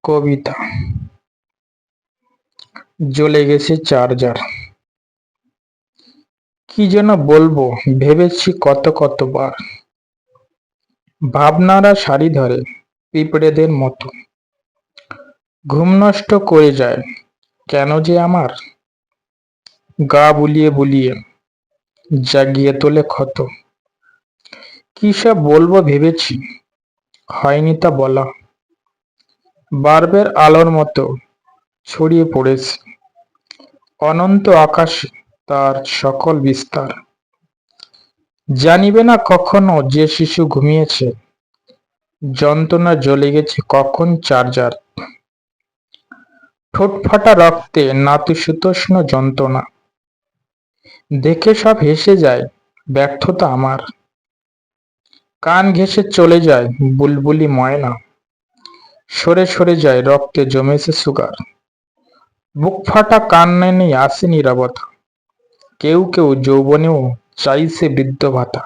কবিতা। জ্বলে গেছে চার্জার। কি যেন বলবো ভেবেছি কতবার। ভাবনারা সারি ধরে পিঁপড়েদের মতো। ঘুম নষ্ট করে যায় কেন যে আমার। গা বুলিয়ে বুলিয়ে জাগিয়ে তোলে ক্ষত। কি সব বলবো ভেবেছি হয়নি তা বলা। বাল্বের আলোর মতো ছড়িয়ে পড়েছে অনন্ত আকাশে তার সকল বিস্তার। জানিবে না কখনো যে শিশু ঘুমিয়েছে, যন্ত্রণা জ্বলে গেছে কখন চার্জার। ঠোঁট ফাটা রক্তে নাতিশীতোষ্ণ যন্ত্রণা। দেখে সব হেসে যায় ব্যর্থতা আমার। কান ঘেঁষে চলে যায় বুলবুলি ময়না। সরে সরে যায় রক্তে জমেছে সুগার। বুক ফাটা কান্নায় নেই আসে নীরবতা। কেউ কেউ যৌবনেও চাইছে বৃদ্ধ ভাতা।